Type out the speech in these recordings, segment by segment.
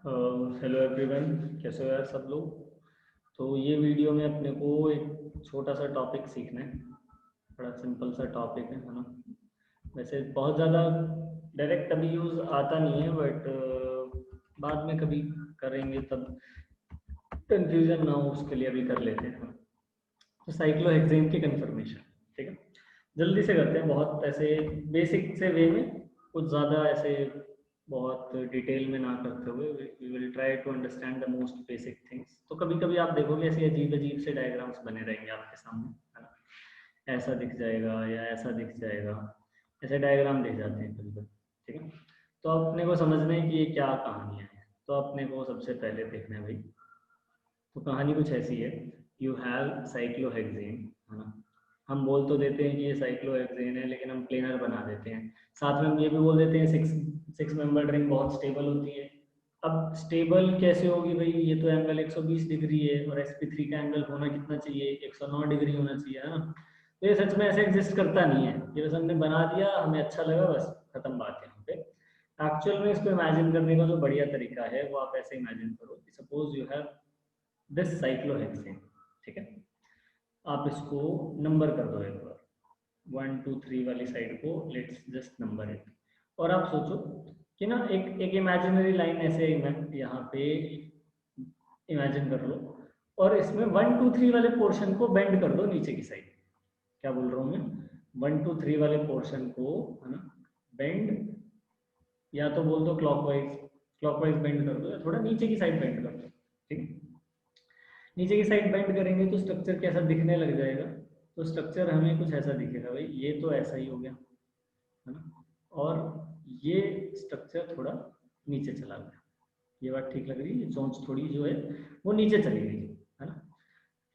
Hello everyone, कैसे हो यार सब लोग। तो ये वीडियो में अपने को एक छोटा सा टॉपिक सीखना है। बड़ा सिंपल सा टॉपिक है ना। वैसे बहुत ज़्यादा डायरेक्ट अभी यूज़ आता नहीं है, बट बाद में कभी करेंगे तब कंफ्यूजन ना हो, उसके लिए अभी कर लेते हैं। तो साइक्लोहेक्सेन की कंफर्मेशन, ठीक है। जल्दी से करते हैं, बहुत ऐसे बेसिक से वे में, कुछ ज़्यादा ऐसे बहुत डिटेल में ना करते हुए we will try to understand the most basic things. तो कभी कभी आप देखोगे ऐसे अजीब अजीब से डायग्राम्स बने रहेंगे आपके सामने, है ना। ऐसा दिख जाएगा या ऐसा दिख जाएगा, ऐसे डायग्राम दिख जाते हैं कभी कभी, ठीक है। तो अपने को समझना है कि ये क्या कहानियाँ हैं। तो अपने को सबसे पहले देखना है भाई। तो कहानी कुछ ऐसी है, यू हैव साइक्लोहेक्सेन, है ना। हम बोल तो देते हैं कि ये साइक्लोहेक्सेन है, लेकिन हम प्लेनर बना देते हैं। साथ में हम ये भी बोल देते हैं सिक्स सिक्स मेंबर रिंग बहुत स्टेबल होती है। अब स्टेबल कैसे होगी भाई, ये तो एंगल 120 डिग्री है और sp3 का एंगल होना कितना चाहिए, 109 डिग्री होना चाहिए, है ना। तो ये सच में ऐसे एग्जिस्ट करता नहीं है, ये बस हमने बना दिया, हमें अच्छा लगा, बस खत्म बात है यहाँ पे। एक्चुअल में इसको इमेजिन करने का जो बढ़िया तरीका है वो आप ऐसे इमेजिन करो कि suppose you have this cyclohexane, ठीक है। आप इसको नंबर कर दो एक बार, 1 2 3 वाली साइड को लेट्स जस्ट नंबर इट। और आप सोचो कि ना एक एक इमेजिनरी लाइन ऐसे यहाँ पे इमेजिन कर लो, और इसमें 1 2 3 वाले पोर्शन को बेंड कर दो नीचे की साइड। क्या बोल रहा हूँ मैं, 1 2 3 वाले पोर्शन को, है ना, बेंड, या तो बोल दो क्लॉकवाइज, क्लॉकवाइज बेंड कर दो, या थोड़ा नीचे की साइड बेंड कर दो, ठीक है। नीचे की साइड बेंड करेंगे तो स्ट्रक्चर कैसा दिखने लग जाएगा। तो स्ट्रक्चर हमें कुछ ऐसा दिखेगा भाई, ये तो ऐसा ही हो गया, है ना। और ये स्ट्रक्चर थोड़ा नीचे चला गया। ये बात ठीक लग रही है, चोंच थोड़ी जो है वो नीचे चली गई, है ना।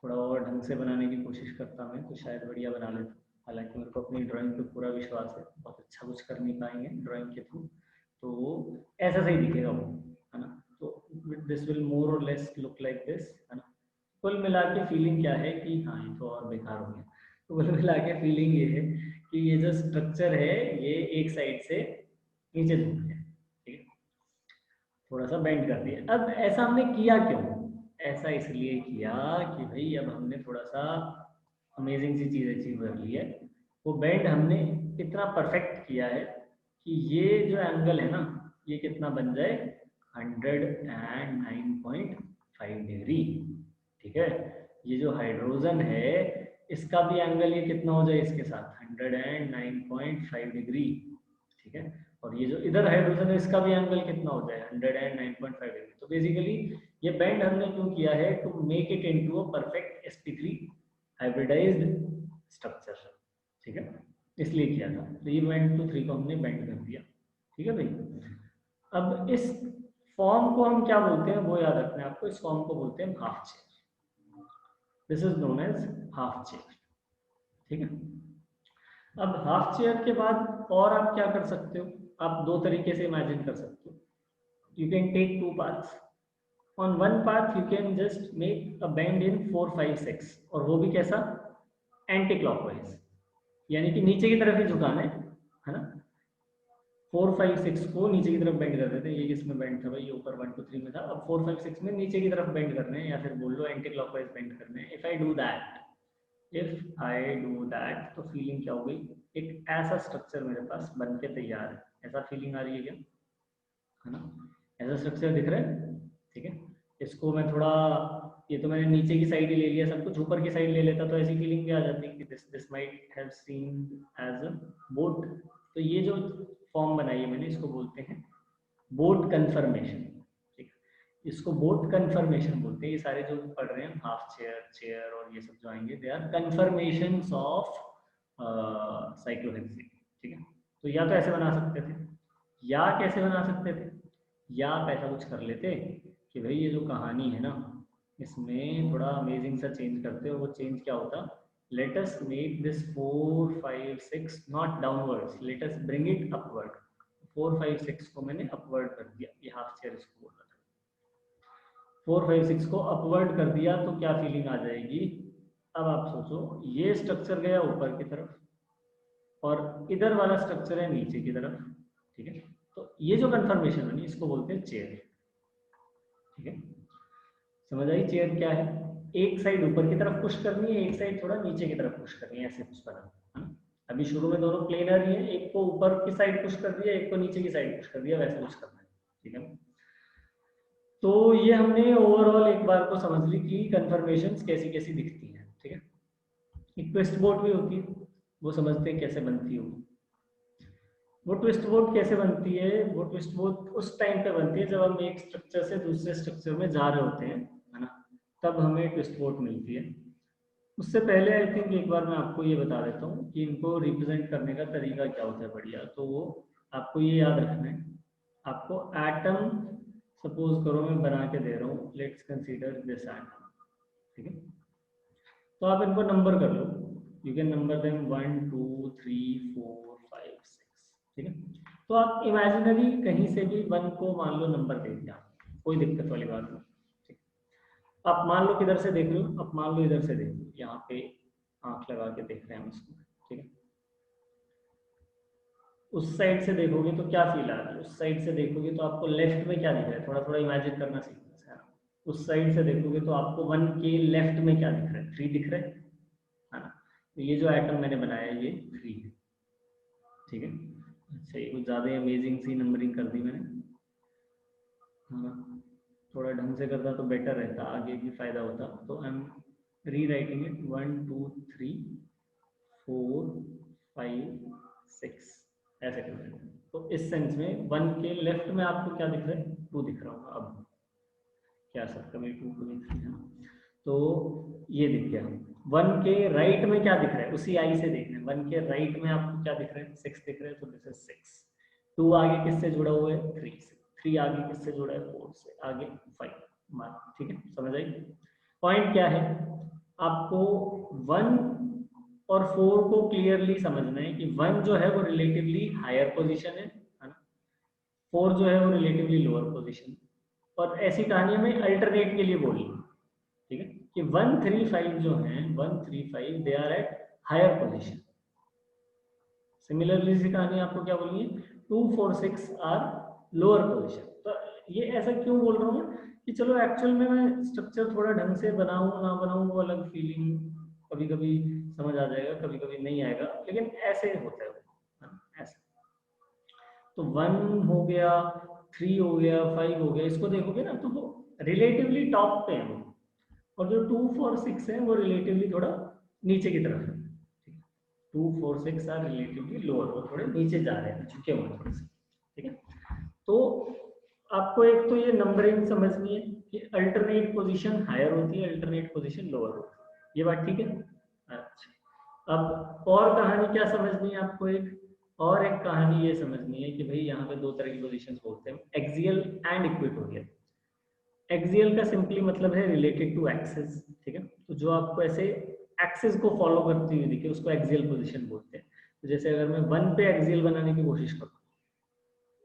थोड़ा और ढंग से बनाने की कोशिश करता मैं तो शायद बढ़िया बना लेता। हालांकि मेरे को अपनी ड्राइंग पे पूरा विश्वास है, बहुत अच्छा कुछ कर नहीं पाएंगे ड्राइंग के थ्रू। तो वो ऐसा सही दिखेगा वो, है ना। तो दिस विल मोर और लेस लुक लाइक दिस, है ना। कुल मिला के फीलिंग क्या है कि हाँ, ये तो और बेकार हो गया। तो कुल मिला के फीलिंग ये है कि ये जो स्ट्रक्चर है ये एक साइड से नीचे झुक गया, ठीक है। थोड़ा सा बेंड कर दिया। अब ऐसा हमने किया क्यों, ऐसा इसलिए किया कि भाई अब हमने थोड़ा सा अमेजिंग सी चीज़ अचीव कर ली है। वो बेंड हमने इतना परफेक्ट किया है कि ये जो एंगल है ना, ये कितना बन जाए, 109.5 डिग्री, ठीक है। ये जो हाइड्रोजन है इसका भी एंगल ये कितना हो जाए इसके साथ, 109.5 डिग्री, ठीक है। और ये जो इधर हाइड्रोजन है इसका भी एंगल कितना हो जाए, 109.5 डिग्री। तो बेसिकली ये बेंड हमने क्यों किया है, to make it into a perfect sp3 hybridised structure, ठीक है। इसलिए किया था। तो ये 1 2 3 को हमने बेंड कर दिया, ठीक है भाई। अब इस फॉर्म को हम क्या बोलते हैं वो याद रखना है आपको, इस फॉर्म को बोलते हैं half chair. This is known as half chair, ठीक है। अब हाफ चेयर के बाद और आप क्या कर सकते हो, आप दो तरीके से इमेजिन कर सकते हो। You can take two paths. On one path you can just make a bend in 4 5 6, और वो भी कैसा, एंटी क्लॉकवाइज, यानी कि नीचे की तरफ ही झुकाना है ना। 4 5 6 को नीचे की तरफ बेंड कर देते हैं। ये किसमें बेंड था भाई, ये ऊपर 1 2 3 में था, अब 4 5 6 में नीचे की तरफ बेंड करने हैं, या फिर बोल लो एंटी क्लॉकवाइज बेंड करने हैं। इफ आई डू दैट तो फीलिंग क्या हो गई, एक ऐसा स्ट्रक्चर मेरे पास बन के तैयार है। ऐसा फीलिंग आ रही है क्या, है ना। ऐसा स्ट्रक्चर दिख रहा है, ठीक है। इसको मैं थोड़ा, ये तो मैंने नीचे की साइड ही ले लिया, सब कुछ ऊपर की साइड ले लेता तो ऐसी फीलिंग भी आ जाती कि this might have seen as a boat. तो ये जो फॉर्म बनाई है मैंने, इसको बोलते हैं बोट कन्फर्मेशन, ठीक है। इसको बोट कन्फर्मेशन बोलते हैं। ये सारे जो पढ़ रहे हैं, हाफ चेयर, चेयर और ये सब जो आएंगे, they are conformation of cyclohexane, ठीक है। तो या तो ऐसे बना सकते थे, या कैसे बना सकते थे, या आप ऐसा कुछ कर लेते कि भाई ये जो कहानी है ना, इसमें थोड़ा अमेजिंग सा चेंज करते, और वो चेंज क्या होता, let us make this 4 5 6 not downwards, let us bring it upward. 4 5 6 को मैंने अपवर्ड कर दिया, ये हाफ चेयर इसको बोला था। 4 5 6 को अपवर्ड कर दिया तो क्या फीलिंग आ जाएगी। अब आप सोचो, ये स्ट्रक्चर गया ऊपर की तरफ, और इधर वाला स्ट्रक्चर है नीचे की तरफ, ठीक है। तो ये जो कंफर्मेशन बनी इसको बोलते हैं चेयर, ठीक है, समझ आई चेयर क्या है? एक साइड ऊपर की तरफ पुश करनी है, एक साइड थोड़ा नीचे की तरफ पुश करनी है, ऐसे कुछ बना है ना। अभी शुरू में दोनों प्लेनर ही है, एक को ऊपर की साइड पुश कर दिया, एक को नीचे की साइड पुश कर दिया, वैसे कुछ करना है। ठीक है, तो ये हमने ओवरऑल एक बार को समझ ली कि कन्फर्मेशंस कैसी कैसी दिखती हैं। ठीक है, एक ट्विस्ट बोट भी होती है, वो समझते हैं कैसे बनती है। वो ट्विस्ट बोट कैसे बनती है? वो ट्विस्ट बोट उस टाइम पे बनती है जब हम एक स्ट्रक्चर से दूसरे स्ट्रक्चर में जा रहे होते हैं, है ना, तब हमें ट्विस्ट बोट मिलती है। उससे पहले आई थिंक एक बार मैं आपको ये बता देता हूँ कि इनको रिप्रेजेंट करने का तरीका क्या होता है बढ़िया। तो वो आपको ये याद रखना है, आपको एटम सपोज करो मैं बना के दे रहा हूँ, लेट्स कंसीडर दिस एटम। ठीक है, तो आप इनको नंबर कर लो, यू कैन नंबर देम 1 2 3 4 5 6। ठीक है, तो आप इमेजिनरी कहीं से भी 1 को मान लो नंबर दे दिया, कोई दिक्कत वाली बात नहीं। ठीक, आप मान लो किधर से देख रहे हो, आप मान लो इधर से देख लो, यहाँ पे आंख लगा के देख रहे हैं हम इसको। ठीक है, उस साइड से देखोगे तो क्या फील आ रहा है? उस साइड से देखोगे तो आपको लेफ्ट में क्या दिख रहा है? थोड़ा थोड़ा इमेजिन करना सीखना है। उस साइड से देखोगे तो आपको 1 के लेफ्ट में क्या दिख रहा है? 3 दिख रहा है ना। तो ये जो एटम मैंने बनाया है ये 3 है। ठीक है, अच्छा ये कुछ ज़्यादा अमेजिंग सी नंबरिंग कर दी मैंने, है ना। थोड़ा ढंग से करता तो बेटर रहता, आगे भी फायदा होता। तो आई एम री राइटिंग इट 1 2 3 4 5 6 ऐसे कर रहे हैं। तो इस सेंस में 1 के लेफ्ट में आपको क्या दिख रहा है? 2 दिख रहा होगा। अब क्या सर कभी 2 को दिख रही है? तो ये दिख गया। 1 के राइट में क्या दिख रहा है? उसी आई से देखना है। 1 के राइट में आपको क्या दिख रहा है? 6 दिख रहा है, तो दिस इज 6। 2 आगे किससे जुड़ा हुआ है? 3 से। 3 आगे किससे जुड़ा है? 4 से। आगे 5 मार्क। ठीक है, समझ आई? पॉइंट क्या है, आपको 1 और 4 को क्लियरली समझना है कि 1 जो है वो रिलेटिवली हायर पोजीशन है ना। 4 जो है वो रिलेटिवली लोअर पोजीशन। और ऐसी कहानियों में अल्टरनेट के लिए बोली, ठीक है, कि 1 3 5 जो है 1 3 5 they are at higher position. Similarly सी कहानी आपको क्या बोलनी है? 2 4 6 आर लोअर पोजीशन। तो ये ऐसा क्यों बोल रहा हूँ कि चलो एक्चुअल में मैं स्ट्रक्चर थोड़ा ढंग से बनाऊं ना बनाऊं वो अलग फीलिंग, कभी कभी समझ आ जाएगा, कभी कभी नहीं आएगा, लेकिन ऐसे होता है वो, ऐसे। तो 1 हो गया, 3 हो गया, 5 हो गया, इसको देखोगे ना तो वो रिलेटिवली टॉप पे है वो। और जो 2 4 6 है वो रिलेटिवली थोड़ा नीचे की तरफ है। 2 4 6 आर रिलेटिवली लोअर, वो थोड़े नीचे जा रहे हैं, झुके हुए थोड़े से। ठीक है, तो आपको एक तो ये नंबरिंग समझनी है कि अल्टरनेट पोजीशन हायर होती है, अल्टरनेट पोजीशन लोअर होती है। ये बात ठीक है? अच्छा, अब और कहानी क्या समझनी है आपको? एक कहानी ये समझनी है कि भाई यहाँ पे 2 तरह की पोजीशंस बोलते हैं, एक्सियल एंड इक्वेटोरियल। एक्सियल का सिंपली मतलब है रिलेटेड टू एक्सिस। ठीक है, तो जो आपको ऐसे एक्सिस को फॉलो करती हुई दिखे उसको एक्सियल पोजीशन बोलते हैं। तो जैसे अगर मैं 1 पे एक्सियल बनाने की कोशिश करूँ,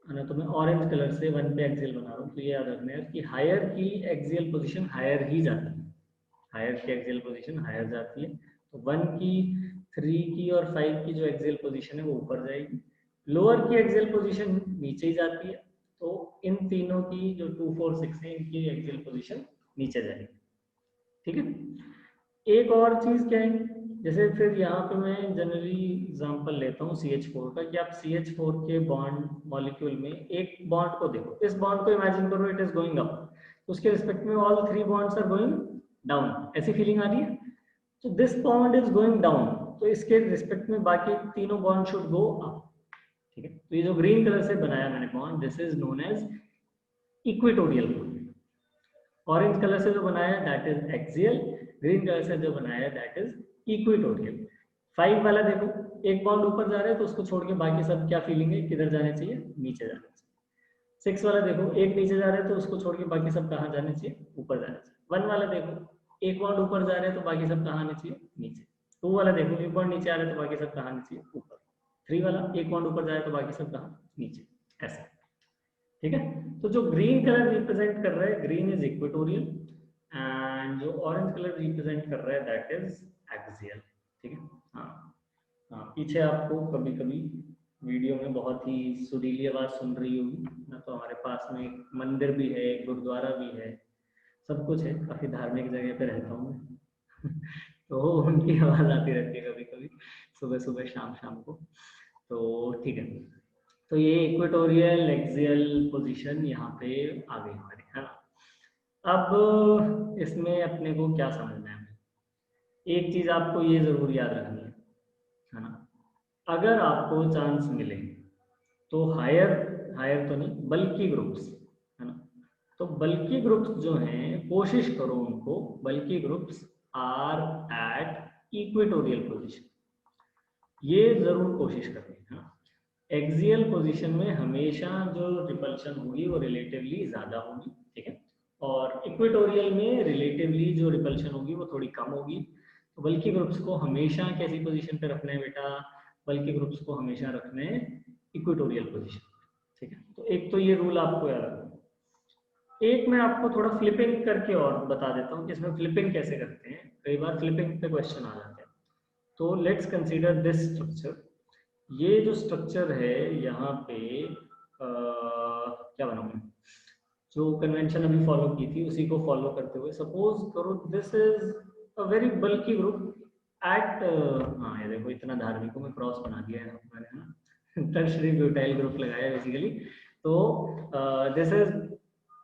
है ना, तो मैं ऑरेंज कलर से 1 पे एक्सियल बना रहा हूँ, तो ये याद रखना है कि हायर की एक्सियल पोजीशन हायर ही जाती है। हायर की एक्सियल पोजीशन हायर जाती है। तो 1 की, 3 की और 5 की जो एक्सियल पोजीशन है वो ऊपर जाएगी, लोअर की एक्सियल पोजीशन नीचे ही जाती है। तो इन तीनों की जो 2 4 6 है इनकी एक्सियल पोजीशन नीचे जाएगी। ठीक है, एक और चीज क्या है, जैसे फिर यहाँ पे मैं जनरली एग्जांपल लेता हूँ CH4 का, कि आप CH4 के बॉन्ड मॉलिक्यूल में एक बॉन्ड को देखो, इस बॉन्ड को इमेजिन करो इट इज गोइंग अप, तो उसके रिस्पेक्ट में all 3 bonds are going down, ऐसी फीलिंग आ रही है। तो this bond is going down, तो इसके रिस्पेक्ट में बाकी तीनों बॉन्ड शुड गो अप। ठीक है, तो ये जो ग्रीन कलर से बनाया मैंने bond, this is known as equatorial bond. Orange colour से जो बनाया that is axial, green colour से जो बनाया दैट इज इक्वेटोरियल। 5 वाला देखो, एक बॉन्ड ऊपर जा रहा है तो उसको छोड़ के बाकी सब क्या फीलिंग है, किधर जाने चाहिए? नीचे जाने चाहिए। 6 वाला देखो, एक नीचे जा रहा है तो उसको छोड़ के बाकी सब कहाँ जाने चाहिए? ऊपर जाने चाहिए। 1 वाला देखो, एक बॉन्ड ऊपर जा रहे हैं तो बाकी सब कहाँ आने चाहिए? नीचे। 2 वाला देखो, एक बॉन्ड नीचे आ रहा है तो बाकी सब कहाँ आने चाहिए? ऊपर। 3 वाला, एक बॉन्ड ऊपर जा रहा है तो बाकी सब कहाँ? नीचे। ऐसा। ठीक है, तो जो ग्रीन कलर रिप्रेजेंट कर रहा है, ग्रीन इज इक्वेटोरियल, एंड जो ऑरेंज कलर रिप्रेजेंट कर रहा है दैट इज एक्सियल। ठीक है, हाँ हाँ, पीछे आपको कभी कभी वीडियो में बहुत ही सुरीली आवाज सुन रही होगी ना, तो हमारे पास में एक मंदिर भी है, एक गुरुद्वारा भी है, सब कुछ है, काफ़ी धार्मिक जगह पे रहता हूँ मैं तो उनकी आवाज़ आती रहती है कभी कभी, सुबह सुबह शाम शाम को। तो ठीक है, तो ये इक्वेटोरियल एक्सियल पोजीशन यहाँ पे आ गई हमारी, है ना। अब इसमें अपने को क्या समझना है, एक चीज़ आपको ये ज़रूर याद रखनी है ना। अगर आपको चांस मिले तो हायर, हायर तो नहीं बल्कि ग्रुप्स, है ना। तो बल्कि ग्रुप्स जो हैं कोशिश करो उनको, बल्कि groups are at equatorial position, ये जरूर कोशिश करनी है ना। एक्सियल पोजीशन में हमेशा जो रिपल्शन होगी वो रिलेटिवली ज़्यादा होगी, ठीक है। और इक्वेटोरियल में रिलेटिवली जो रिपल्शन होगी वो थोड़ी कम होगी। तो बल्कि ग्रुप्स को हमेशा कैसी पोजीशन पे रखना है बेटा, बल्कि ग्रुप्स को हमेशा रखने हैं इक्वेटोरियल पोजीशन, ठीक है। तो एक तो ये रूल आपको याद रखना। एक मैं आपको थोड़ा फ्लिपिंग करके और बता देता हूँ कि इसमें फ्लिपिंग कैसे करते हैं, कई बार फ्लिपिंग पे क्वेश्चन आ जाते हैं। तो लेट्स कंसीडर दिस स्ट्रक्चर, ये जो स्ट्रक्चर है यहाँ पे क्या बनाऊँ, जो कन्वेंशन अभी फॉलो की थी उसी को फॉलो करते हुए सपोज करो this is a very bulky group at, हाँ ये देखो इतना धार्मिक में क्रॉस बना दिया है मैंने, है ना टर्शरी ब्यूटाइल ग्रुप लगाया बेसिकली। तो this is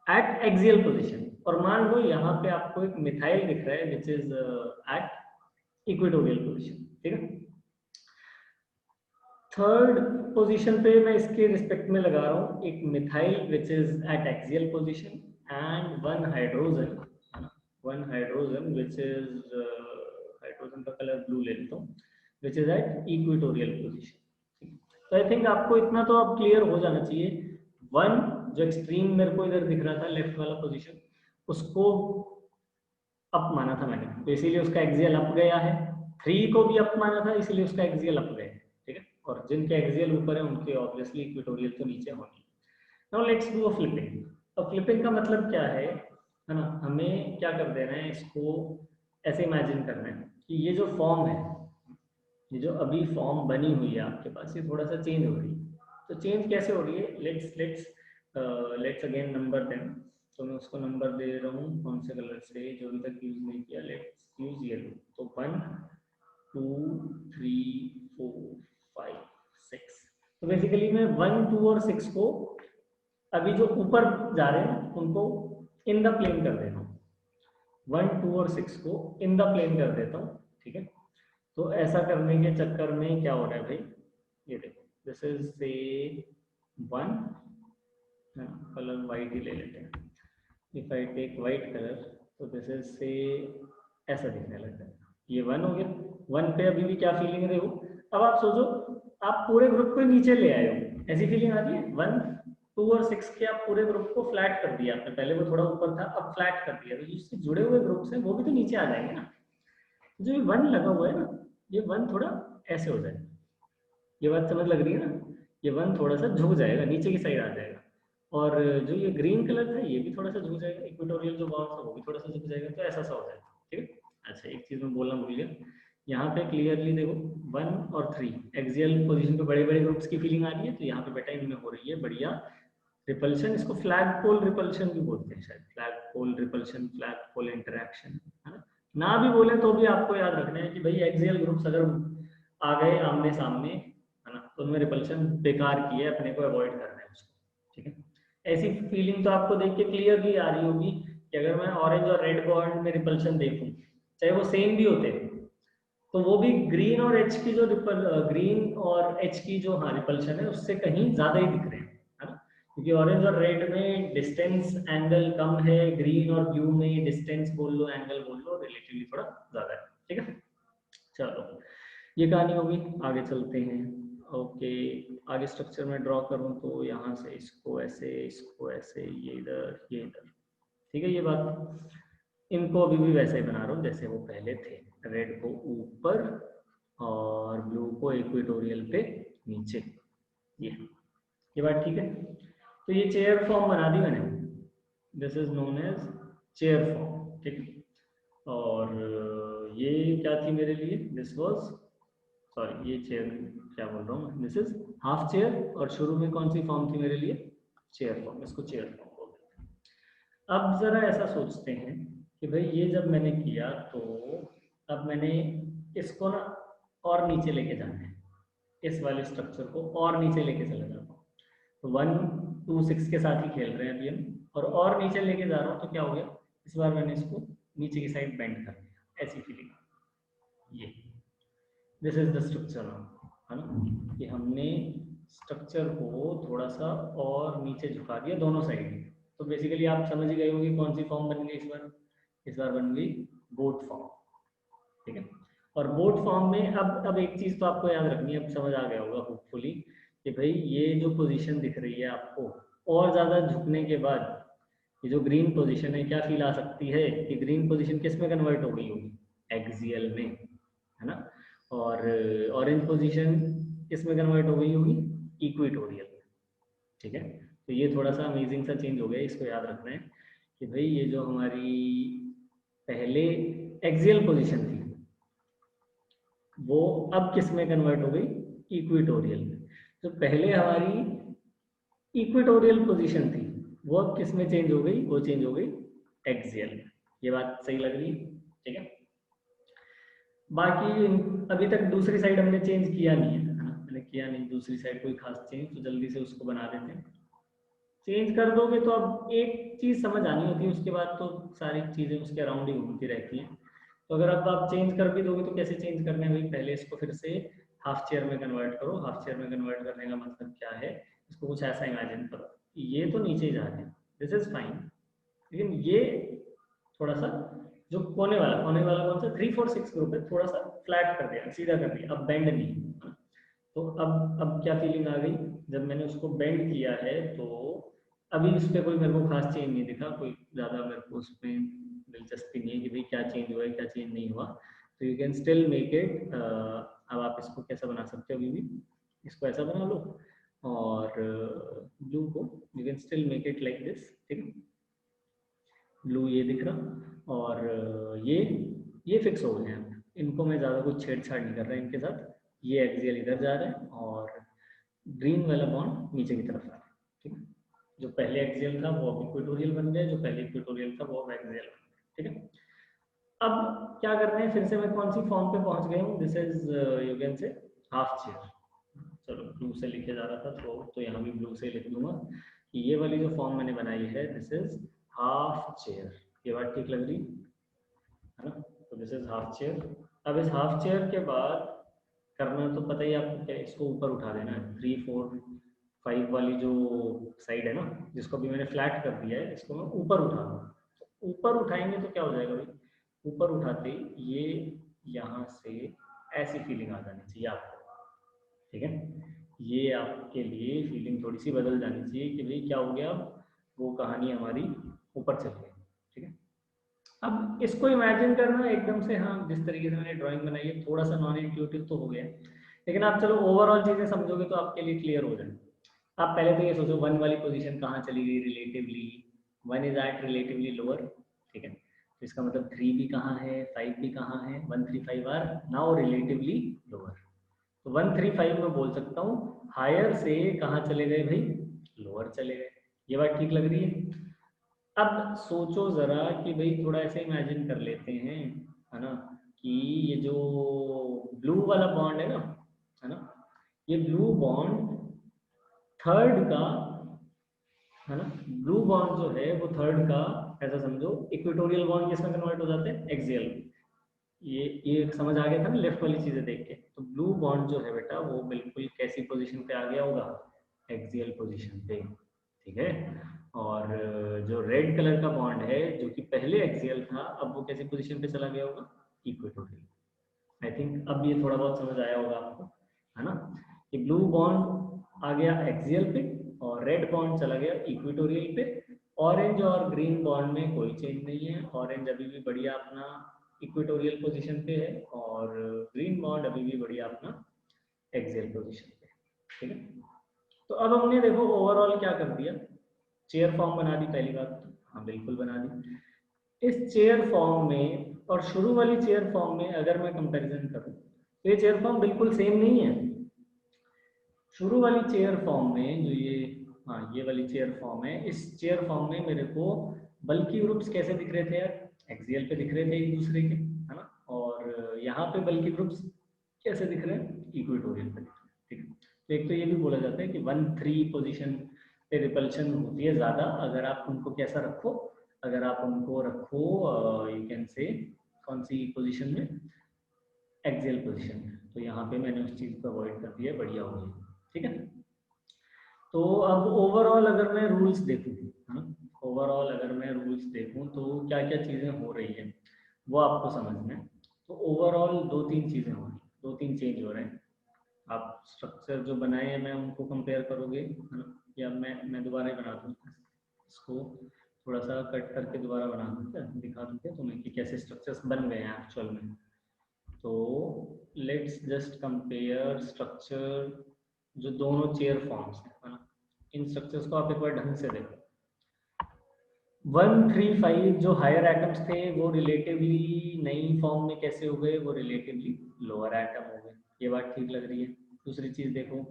eight axial position, और मान लो यहाँ पे आपको एक मिथाइल दिख रहा है which is eight equatorial position, ठीक है। थर्ड पोजीशन पे मैं इसके रिस्पेक्ट में लगा रहा हूँ एक methyl which is eight axial position and one hydrogen, है ना, one hydrogen which is, hydrogen का कलर ब्लू ले लेता हूँ, which is eight equatorial position. तो आई थिंक आपको इतना तो अब क्लियर हो जाना चाहिए। वन जो एक्सट्रीम मेरे को इधर दिख रहा था लेफ्ट वाला पोजीशन, उसको अप माना था मैंने, तो इसीलिए उसका एक्सियल अप गया है। थ्री को भी अप माना था इसीलिए उसका एक्सियल अप गया है, ठीक है। और जिनके एक्सियल ऊपर है उनके ऑब्वियसली इक्वेटोरियल तो नीचे होंगे। Now let's do a flipping. अब फ्लिपिंग का मतलब क्या है ना, हमें क्या कर देना है, इसको ऐसे इमेजिन करना है कि ये जो फॉर्म है, ये जो अभी फॉर्म बनी हुई है आपके पास, ये थोड़ा सा चेंज हो रही है। तो चेंज कैसे हो रही है, let's let's let's again number them. तो मैं उसको नंबर दे रहा हूँ कौन से कलर से, जो अभी तक यूज नहीं किया, लेट्स यूज येलो। तो 1 2 3 4 5 6। तो बेसिकली मैं 1 2 और 6 को अभी जो ऊपर जा रहे हैं उनको इन द प्लेन कर देता हूँ, 1 2 और 6 को इन द प्लेन कर देता हूँ, ठीक है। तो ऐसा करने के चक्कर में क्या हो रहा है भाई, ये देखो दिस इज से 1, कलर वाइट ही ले लेते हैं। If I take white colour तो दिस इज से ऐसा दिखने लगता है, ये 1 हो गया। 1 पे अभी भी क्या फीलिंग है देखो। अब आप सोचो, आप पूरे ग्रुप को नीचे ले आए हो, ऐसी फीलिंग आती है। 1 2 और 6 के आप पूरे ग्रुप को फ्लैट कर दिया आपने, पहले वो थोड़ा ऊपर था अब फ्लैट कर दिया, तो जिससे जुड़े हुए ग्रुप्स हैं वो भी तो नीचे आ जाएंगे ना। जो ये 1 लगा हुआ है ना, ये 1 थोड़ा ऐसे हो जाएगा, ये बात समझ लग रही है ना। ये 1 थोड़ा सा झुक जाएगा, नीचे की साइड आ जाएगा। और जो ये ग्रीन कलर था ये भी थोड़ा सा झुक जाएगा, इक्वेटोरियल जो बाउंड था वो भी थोड़ा सा झुक जाएगा, तो ऐसा सा हो जाएगा, ठीक है। अच्छा एक चीज मैं बोलना भूल गया, यहाँ पे क्लियरली देखो 1 और 3 एक्सियल पोजीशन पे बड़े बड़े ग्रुप्स की फीलिंग आ रही है, तो यहाँ पे बेटा इनमें हो रही है बढ़िया रिपल्शन। इसको फ्लैग पोल रिपल्शन भी बोलते हैं शायद, फ्लैग पोल रिपल्शन, फ्लैग पोल इंटरेक्शन, है ना भी बोले तो भी आपको याद रखना है कि भाई एक्सियल ग्रुप्स अगर आ गए आमने सामने, है ना, तो उनमें रिपल्शन बेकार की है, अपने को अवॉइड करना है उसको, ठीक है। ऐसी फीलिंग तो आपको देख के क्लियरली आ रही होगी कि अगर मैं ऑरेंज और रेड बॉन्ड में रिपल्शन देखूं, चाहे वो सेम भी होते हैं, तो वो भी ग्रीन और एच की जो ग्रीन और एच की जो हाँ रिपल्शन है उससे कहीं ज्यादा ही दिख रहे हैं, है ना। क्योंकि ऑरेंज और रेड में डिस्टेंस एंगल कम है, ग्रीन और ब्लू में डिस्टेंस बोल लो एंगल बोल लो रिलेटिवली थोड़ा ज्यादा है, ठीक है। चलो ये कहानी होगी, आगे चलते हैं। ओके, आगे स्ट्रक्चर में ड्रॉ करूं तो यहाँ से इसको ऐसे ये इधर ये इधर, ठीक है। ये बात, इनको अभी भी वैसे ही बना रहा हूँ जैसे वो पहले थे, रेड को ऊपर और ब्लू को इक्वेटोरियल पे नीचे, ये बात ठीक है। तो ये चेयर फॉर्म बना दी मैंने, this is known as chair form, ठीक है। और ये क्या थी मेरे लिए, दिस वाज, सॉरी ये चेयर क्या बोल रहा हूँ, दिस इज हाफ चेयर, और शुरू में कौन सी फॉर्म थी मेरे लिए, चेयर फॉर्म, इसको चेयर फॉर्म बोलते हैं। अब जरा ऐसा सोचते हैं कि भाई ये जब मैंने किया तो अब मैंने इसको ना और नीचे लेके जाना है, इस वाले स्ट्रक्चर को और नीचे लेके चला जाता हूँ। तो 1 2 6 के साथ ही खेल रहे हैं अभी हम, और नीचे लेके जा रहा हूँ तो क्या हो गया, इस बार मैंने इसको नीचे की साइड बेंड कर दिया, ऐसी फीलिंग। ये this is the structure now, है ना, कि हमने स्ट्रक्चर को थोड़ा सा और नीचे झुका दिया दोनों साइड। तो बेसिकली आप समझ ही गए होंगे कौन सी फॉर्म बन गई इस बार बन गई बोट फॉर्म, ठीक है। और बोट फॉर्म में अब एक चीज तो आपको याद रखनी है, अब समझ आ गया होगा होपफुली, कि भाई ये जो पोजीशन दिख रही है आपको और ज्यादा झुकने के बाद ये जो ग्रीन पोजीशन है, क्या फील आ सकती है कि ग्रीन पोजीशन किस में कन्वर्ट हो गई होगी, एक्सियल में, है ना। और ऑरेंज पोजीशन किस में कन्वर्ट हो गई होगी, इक्वेटोरियल में, ठीक है। तो ये थोड़ा सा अमेजिंग सा चेंज हो गया, इसको याद रखना है कि भाई ये जो हमारी पहले एक्सियल पोजीशन थी वो अब किस में कन्वर्ट हो गई, इक्वेटोरियल में। तो पहले हमारी इक्वेटोरियल पोजीशन थी वो अब किस में चेंज हो गई, वो चेंज हो गई एक्सियल में। ये बात सही लग रही है, ठीक है। बाकी अभी तक दूसरी साइड हमने चेंज किया नहीं है ना, मैंने किया नहीं दूसरी साइड कोई खास चेंज, तो जल्दी से उसको बना देते हैं। चेंज कर दोगे तो अब एक चीज समझ आनी होती है, उसके बाद तो सारी चीजें उसके अराउंड ही घूमती रहती हैं। तो अगर अब आप चेंज कर भी दोगे तो कैसे चेंज करने हैं भाई, पहले इसको फिर से हाफ चेयर में कन्वर्ट करो। हाफ चेयर में कन्वर्ट करने का मतलब क्या है, इसको कुछ ऐसा इमेजिन करो, ये तो नीचे जा रहे हैं, दिस इज फाइन, लेकिन ये थोड़ा सा जो कोने वाला कौन सा 3 4 6 ग्रुप है, थोड़ा सा फ्लैट कर दिया, सीधा कर दिया, अब बेंड नहीं है। तो अब क्या फीलिंग आ गई, जब मैंने उसको बेंड किया है तो अभी उस पर कोई मेरे को खास चेंज नहीं दिखा, कोई ज़्यादा मेरे को उसमें दिलचस्पी नहीं है कि भाई क्या चेंज हुआ है क्या चेंज नहीं हुआ। तो you can still make it, अब आप इसको कैसा बना सकते हो, अभी भी इसको ऐसा बना लो, और ब्लू को you can still make it like this, ठीक है। ब्लू ये दिख रहा, और ये फिक्स हो गए हैं, इनको मैं ज़्यादा कुछ छेड़छाड़ नहीं कर रहा इनके साथ। ये एक्सियल इधर जा रहा है और ग्रीन वाला बॉन्ड नीचे की तरफ आ रहा है, ठीक है। जो पहले एक्सियल था वो अब इक्वेटोरियल बन गया, जो पहले इक्वेटोरियल था वो अब एक्सियल बन गया, ठीक है। अब क्या करते हैं, फिर से मैं कौन सी फॉर्म पे पहुंच गया हूँ, this is you can say half chair. चलो ब्लू से लिखे जा रहा था तो यहाँ भी ब्लू से लिख दूंगा कि ये वाली जो फॉर्म मैंने बनाई है दिस इज हाफ चेयर। ये बात ठीक लग रही है ना, तो दिस इज हाफ चेयर। अब इस हाफ चेयर के बाद करना तो पता ही आपको क्या, इसको ऊपर उठा देना है, 3 4 5 वाली जो साइड है ना, जिसको भी मैंने फ्लैट कर दिया है, इसको मैं ऊपर उठा दूँ। ऊपर उठाएंगे तो क्या हो जाएगा भाई, ऊपर उठाते ये यहाँ से ऐसी फीलिंग आ जानी चाहिए आपको, ठीक है। ये आपके लिए फीलिंग थोड़ी सी बदल जानी चाहिए कि भाई क्या हो गया, वो कहानी हमारी ऊपर चल गई, ठीक है। अब इसको इमेजिन करना एकदम से, हाँ जिस तरीके से मैंने ड्राइंग बनाई है थोड़ा सा नॉन इंट्यूटिव तो हो गया, लेकिन आप चलो ओवरऑल चीजें समझोगे तो आपके लिए क्लियर हो जाए। आप पहले तो ये सोचो 1 वाली पोजीशन कहाँ चली गई relatively, 1 is at relatively lower, ठीक है। तो इसका मतलब 3 भी कहाँ है, 5 भी कहाँ है, 1 3 5 आर नाउ रिलेटिवली लोअर। तो 1 3 5 में बोल सकता हूँ हायर से कहाँ चले गए भाई, लोअर चले गए। ये बात ठीक लग रही है। अब सोचो जरा कि भाई थोड़ा ऐसे इमेजिन कर लेते हैं, है ना, कि ये जो ब्लू वाला बॉन्ड है ना, ये ब्लू बॉन्ड थर्ड का, है ना, ब्लू बॉन्ड जो है वो थर्ड का, ऐसा समझो इक्वेटोरियल बॉन्ड किसमें कन्वर्ट हो जाते हैं, एक्सियल। ये समझ आ गया था ना लेफ्ट वाली चीजें देख के। तो ब्लू बॉन्ड जो है बेटा वो बिल्कुल कैसी पोजीशन पे आ गया होगा, एक्सियल पोजीशन पे, ठीक है। और जो रेड कलर का बॉन्ड है जो कि पहले एक्सियल था, अब वो कैसी पोजीशन पे चला गया होगा, इक्वेटोरियल। आई थिंक अब ये थोड़ा बहुत समझ आया होगा आपको, है ना, कि ब्लू बॉन्ड आ गया एक्सियल पे और रेड बॉन्ड चला गया इक्वेटोरियल पे। ऑरेंज और ग्रीन बॉन्ड में कोई चेंज नहीं है, ऑरेंज अभी भी बढ़िया अपना इक्वेटोरियल पोजीशन पे है और ग्रीन बॉन्ड अभी भी बढ़िया अपना एक्सियल पोजीशन पे, ठीक है। तो अब हमने देखो ओवरऑल क्या कर दिया, चेयर फॉर्म बना दी पहली बात, हाँ बिल्कुल बना दी। इस चेयर फॉर्म में और शुरू वाली चेयर फॉर्म में अगर मैं कंपैरिजन करूं तो ये चेयर फॉर्म बिल्कुल सेम नहीं है। शुरू वाली चेयर फॉर्म में जो ये, हाँ ये वाली चेयर फॉर्म है, इस चेयर फॉर्म में मेरे को बल्कि ग्रुप्स कैसे दिख रहे थे यार, एक्सियल पे दिख रहे थे एक दूसरे के, है ना, और यहाँ पे बल्कि ग्रुप्स कैसे दिख रहे हैं, इक्वेटोरियल पे दिख रहे हैं, ठीक है। तो एक तो ये भी बोला जाता है कि 1-3 पोजीशन पे रिपल्शन होती है ज़्यादा अगर आप उनको कैसा रखो, अगर आप उनको रखो यू कैन से कौन सी पोजीशन में, एक्सियल पोजीशन में। तो यहाँ पे मैंने उस चीज़ को अवॉइड कर दिया, बढ़िया हो गई, ठीक है। तो अब ओवरऑल अगर मैं रूल्स देखूँ, है ना, ओवरऑल अगर मैं रूल्स देखूँ तो क्या क्या चीज़ें हो रही हैं वो आपको समझना है। तो ओवरऑल 2-3 चीज़ें हो रही हैं, 2-3 चेंज हो रहे हैं। आप स्ट्रक्चर जो बनाए हैं मैं उनको कंपेयर करोगे, है ना, या मैं दोबारा ही बना दूँ इसको, थोड़ा सा कट करके दोबारा बना दूँ क्या, दिखा दूँ क्या तुम्हें कि कैसे स्ट्रक्चर्स बन गए हैं एक्चुअल में। तो लेट्स जस्ट कंपेयर स्ट्रक्चर जो दोनों चेयर फॉर्म्स है ना, इन स्ट्रक्चर्स को आप एक बार ढंग से देखो। 1-3-5 जो हायर एटम्स थे वो रिलेटिवली नई फॉर्म में कैसे हो गए, वो रिलेटिवली लोअर एटम हो गए, ये बात ठीक लग रही है। दूसरी चीज देखो,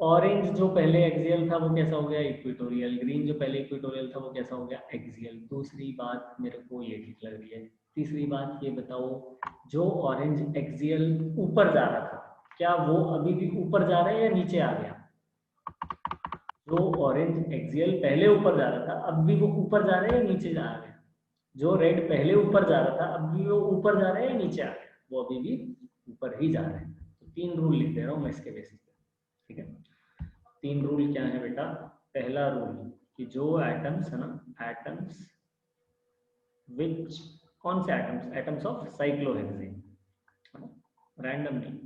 ऑरेंज जो पहले एक्सियल था वो कैसा हो गया, इक्वेटोरियल। ग्रीन जो पहले इक्वेटोरियल था वो कैसा हो गया, एक्सियल। दूसरी बात मेरे को ये ठीक लग रही है। तीसरी बात ये बताओ, जो ऑरेंज एक्सियल ऊपर जा रहा था, क्या वो अभी भी ऊपर जा रहा है या नीचे आ गया। जो ऑरेंज एक्सियल पहले ऊपर जा रहा था अब भी वो ऊपर जा रहा है या नीचे जा रहा है। जो रेड पहले ऊपर जा रहा था अब भी वो ऊपर जा रहा है या नीचे आ रहा है, वो अभी भी ऊपर ही जा रहा है। तो 3 रूल लिख दे रहा हूँ मैं इसके बेसिस पे, ठीक है। 3 रूल क्या है बेटा, पहला रूल कि जो एटम्स है ना, एटम्स विच, कौन से atoms, atoms of cyclohexane, random नहीं,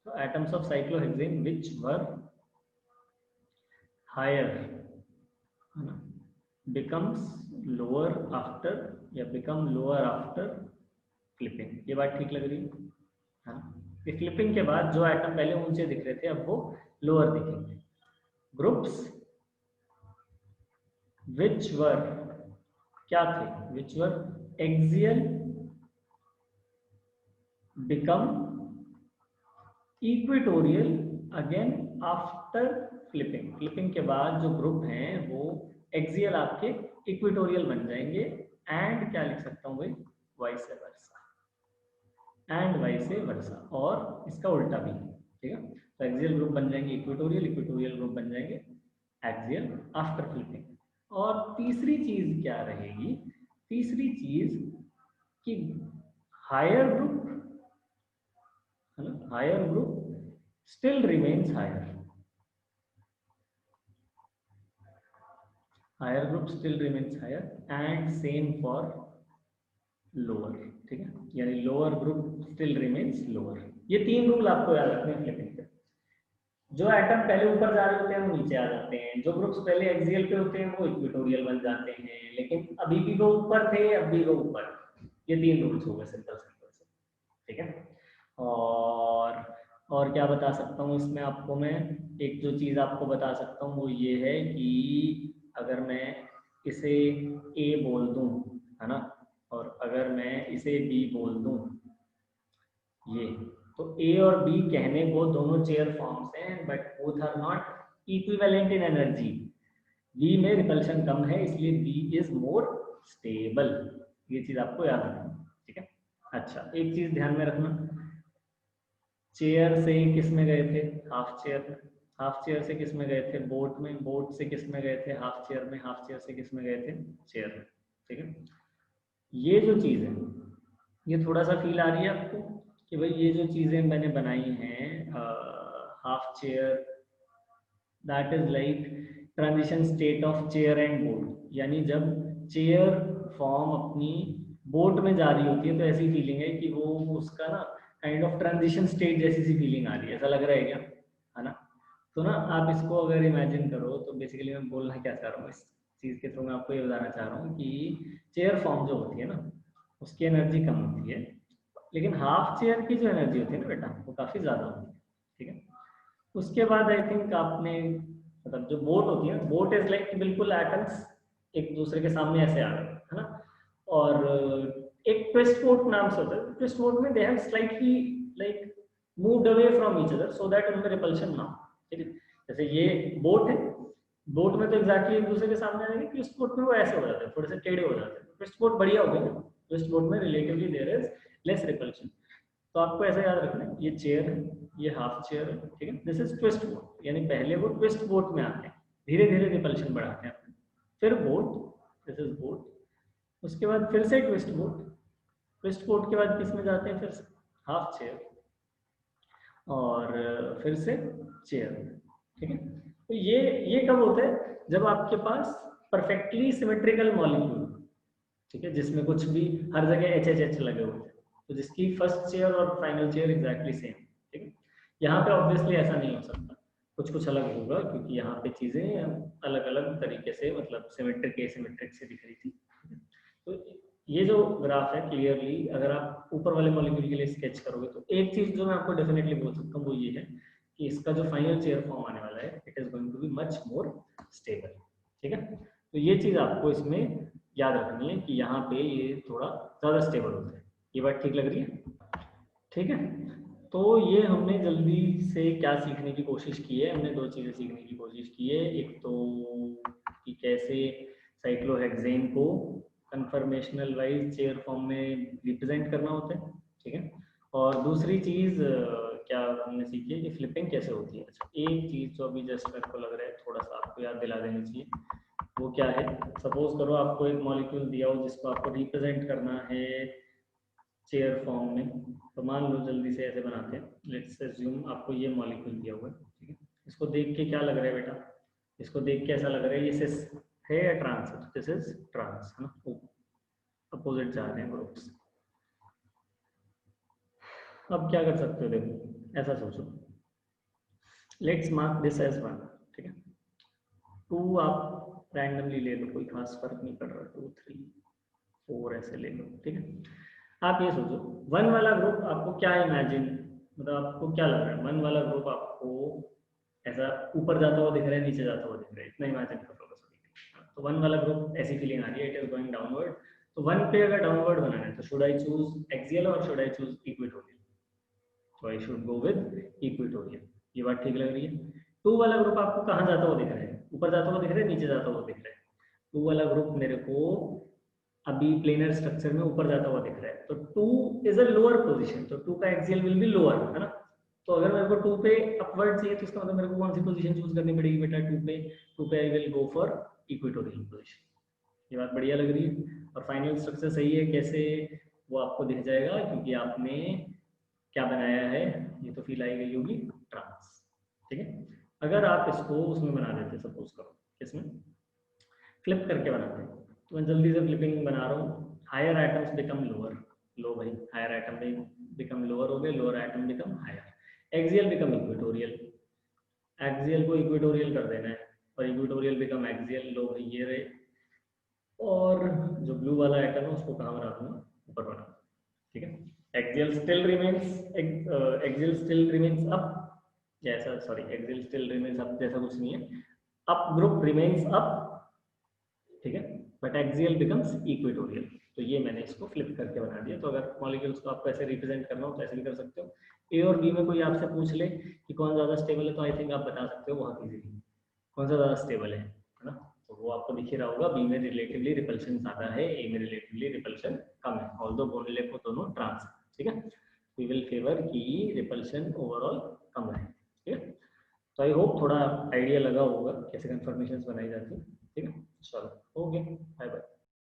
तो atoms of cyclohexane which were higher, है ना, becomes lower after या become lower after फ्लिपिंग। ये बात ठीक लग रही है ना। कि फ्लिपिंग के बाद जो एटम पहले ऊंचे दिख रहे थे अब वो लोअर दिखेंगे। ग्रुप्स विच वर क्या थे, which were axial become equatorial again after flipping. Flipping के बाद जो ग्रुप हैं वो एक्सियल आपके इक्वेटोरियल बन जाएंगे। एंड क्या लिख सकता हूँ भाई, vice versa, and vice versa, और इसका उल्टा भी, ठीक है। तो एक्सियल ग्रुप बन जाएंगे इक्वेटोरियल, इक्वेटोरियल ग्रुप बन जाएंगे एक्सियल आफ्टर फ्लिपिंग। और तीसरी चीज क्या रहेगी, तीसरी चीज कि हायर ग्रुप, है ना, higher group still remains higher, higher group still remains higher and same for lower, ठीक है, यानी lower group still remains lower. ये 3 रूल आपको याद रखने हैं फ्लिपिंग पे। जो एटम पहले ऊपर जा रहे होते हैं वो नीचे आ जाते हैं, जो ग्रुप्स पहले एक्सियल पे होते हैं वो इक्वेटोरियल बन जाते हैं, लेकिन अभी भी वो ऊपर थे अब भी वो ऊपर। ये 3 रूल्स हो गए सिंपल सिंपल से, ठीक है। और क्या बता सकता हूँ इसमें आपको मैं, एक जो चीज़ आपको बता सकता हूँ वो ये है कि अगर मैं इसे ए बोल दूँ, है ना, और अगर मैं इसे बी बोल दूँ, ये तो ए और बी कहने को दोनों चेयर फॉर्म्स हैं but both are not equivalent in energy. B में रिपल्शन कम है इसलिए बी इज मोर स्टेबल। ये चीज आपको याद रखना, ठीक है। अच्छा एक चीज ध्यान में रखना, चेयर से किस में गए थे, हाफ चेयर में। हाफ चेयर से किस में गए थे, बोट में। बोट से किस में गए थे, हाफ चेयर में। हाफ चेयर से किस में गए थे, चेयर में, ठीक है। ये जो चीज है ये थोड़ा सा फील आ रही है आपको कि भाई ये जो चीजें मैंने बनाई हैं, half chair that is like transition state of chair and boat, यानी जब चेयर फॉर्म अपनी बोट में जा रही होती है तो ऐसी फीलिंग है कि वो उसका ना काइंड ऑफ ट्रांजिशन स्टेट जैसी सी फीलिंग आ रही है, ऐसा लग रहा है क्या, है ना। तो ना आप इसको अगर इमेजिन करो तो बेसिकली मैं बोलना क्या चाह रहा हूँ इस चीज़ के थ्रू, मैं आपको ये बताना चाह रहा हूँ कि चेयर फॉर्म जो होती है ना उसकी एनर्जी कम होती है, लेकिन हाफ चेयर की जो एनर्जी होती है ना बेटा वो काफ़ी ज़्यादा होती है, ठीक है। उसके बाद आई थिंक आपने, मतलब जो बोट होती है, बोट इज लाइक बिल्कुल एटम्स एक दूसरे के सामने ऐसे आ रहे हैं, है ना। और एक ट्विस्ट बोट नाम से होता है, ट्विस्ट बोट में they have slightly like moved away from each other so that उनमें रिपल्शन ना हो, ठीक है। जैसे ये बोट है, बोट में तो एग्जैक्टली एक दूसरे के सामने आएंगे, ट्विस्ट बोट में वो ऐसे हो जाते हैं, थोड़े से टेढ़े हो जाते हैं। ट्विस्ट बोट बढ़िया हो गई ना, ट्विस्ट बोट में relatively there is less repulsion. तो आपको ऐसा याद रखना है, ये चेयर है, ये हाफ चेयर है, ठीक है, दिस इज ट्विस्ट बोट, यानी पहले वो ट्विस्ट बोट में आते हैं, धीरे धीरे रिपल्शन बढ़ाते हैं अपने, फिर बोट, दिस इज बोट, उसके बाद फिर से ट्विस्ट बोट, ट्विस्ट बोट के बाद किस में जाते हैं, फिर हाफ चेयर, और फिर से चेयर, ठीक है। तो ये कब होता है, जब आपके पास परफेक्टली सिमेट्रिकल मॉलिक्यूल, ठीक है, जिसमें कुछ भी हर जगह एच एच एच लगे हुए हैं, तो जिसकी फर्स्ट चेयर और फाइनल चेयर एग्जैक्टली सेम, ठीक है। यहाँ पे ऑब्वियसली ऐसा नहीं हो सकता, कुछ कुछ अलग होगा, क्योंकि यहाँ पे चीजें अलग अलग तरीके से, मतलब सिमेट्रिक एसिमेट्रिक से दिख रही थी। तो ये जो ग्राफ है, क्लियरली अगर आप ऊपर वाले मॉलिक्यूल के लिए स्केच करोगे, तो एक चीज जो मैं आपको डेफिनेटली बोल सकता हूँ वो ये है कि इसका जो फाइनल चेयर फॉर्म आने वाला है, it is going to be much more stable, ठीक है। तो ये चीज आपको इसमें याद रखनी है कि यहाँ पे ये थोड़ा ज्यादा स्टेबल होता है। ये बात ठीक लग रही है? ठीक है। तो ये हमने जल्दी से क्या सीखने की कोशिश की है, हमने दो चीजें सीखने की कोशिश की है। एक तो कि कैसे साइक्लोहेक्सेन को कन्फर्मेशनल वाइज चेयर फॉर्म में रिप्रेजेंट करना होता है, ठीक है। और दूसरी चीज क्या हमने सीखी है कि फ्लिपिंग कैसे होती है। अच्छा, एक चीज जो अभी जस्ट मेरे को लग रहा है थोड़ा सा आपको याद दिला देनी चाहिए, वो क्या है, सपोज करो आपको एक मॉलिक्यूल दिया हो जिसको आपको रिप्रेजेंट करना है चेयर फॉर्म में। तो मान लो जल्दी से ऐसे बनाते हैं, लेट्स अज्यूम आपको ये मॉलिक्यूल दिया हुआ है, ठीक है। इसको देख के क्या लग रहा है बेटा, इसको देख के ऐसा लग रहा है ये सिस है या ट्रांस है, दिस इज ट्रांस है ना, अपोजिट जा रहे हैं ग्रुप्स। अब क्या कर सकते हो, देखो ऐसा सोचो, लेट्स मार्क दिस एज 1, ठीक है। 2 आप रैंडमली ले लो, कोई खास फर्क नहीं पड़ रहा, 2 3 4 ऐसे ले लो, ठीक है। आप ये सोचो 1 वाला ग्रुप आपको क्या इमेजिन, मतलब आपको क्या लग रहा है, 1 वाला ग्रुप आपको ऐसा ऊपर जाता हुआ दिख रहा है, नीचे जाता हुआ दिख रहा है, इतना इमेजिन कर लो बस। तो 1 वाला ग्रुप ऐसी फीलिंग आ रही है, इट इज गोइंग डाउनवर्ड। तो 1 पे अगर डाउनवर्ड बनाना है तो शुड आई चूज एक्सियल और शुड आई चूज इक्वेटोरियल? तो I should go with equatorial. ये बात ठीक लग रही है। 2 वाला ग्रुप आपको कहाँ जाता हुआ दिख रहा है, ऊपर जाता हुआ दिख रहा है, नीचे जाता हुआ दिख रहा है? 2 वाला ग्रुप मेरे को अभी प्लेनर स्ट्रक्चर में ऊपर जाता हुआ दिख रहा है, तो 2 इज अ लोअर पोजीशन, तो 2 का एक्सियल विल बी लोअर, है ना। तो अगर मेरे को 2 पे अपवर्ड चाहिए तो इसका मतलब मेरे को कौन सी पोजीशन चूज करनी पड़ेगी बेटा, 2 पे I will go for equatorial position. ये बात बढ़िया लग रही है। और फाइनल स्ट्रक्चर सही है, कैसे वो आपको दिख जाएगा, क्योंकि आपने क्या बनाया है, ये तो फील आई गई होगी ट्रांस, ठीक है। अगर आप इसको उसमें बना देते, सपोज करो किसमें, फ्लिप करके बनाते हैं, तो मैं जल्दी से फ्लिपिंग बना रहा हूँ। हायर आइटम्स बिकम लोअर, लो भाई, हायर आइटम बिकम लोअर हो गए, lower item become higher, axial become equatorial, axial को इक्वेटोरियल कर देना है, और इक्वेटोरियल बिकम एक्सियल, लो भाई ये रहे। और जो ब्लू वाला आइटम है उसको कहाँ बना दूंगा, ऊपर बना, ठीक है। Axial still remains, axial still remains up, जैसा sorry axial still remains up जैसा कुछ नहीं है, अप ग्रुप रिमेन्स अप, ठीक है, बट एक्सियल बिकम्स इक्वेटोरियल। तो ये मैंने इसको फ्लिप करके बना दिया। तो अगर मॉलिक्यूल्स को आपको ऐसे रिप्रेजेंट करना हो तो ऐसे भी कर सकते हो। ए और बी में कोई आपसे पूछ ले कि कौन ज़्यादा स्टेबल है, तो आई थिंक आप बता सकते हो बहुत इजीली कौन सा ज़्यादा स्टेबल है ना। तो वो आपको दिख ही रहा होगा, बी में रिलेटिवली रिपल्शन ज़्यादा है, ए में रिलेटिवली रिपल्शन कम है, ऑल्दो बोलने को दोनों ट्रांस है, ठीक है। वी विल फेवर कि रिपल्शन ओवरऑल कम रहे, ठीक है। तो आई होप थोड़ा आइडिया लगा होगा कैसे कंफर्मेशंस बनाई जाती है, ठीक है। चलो ओके, बाय बाय।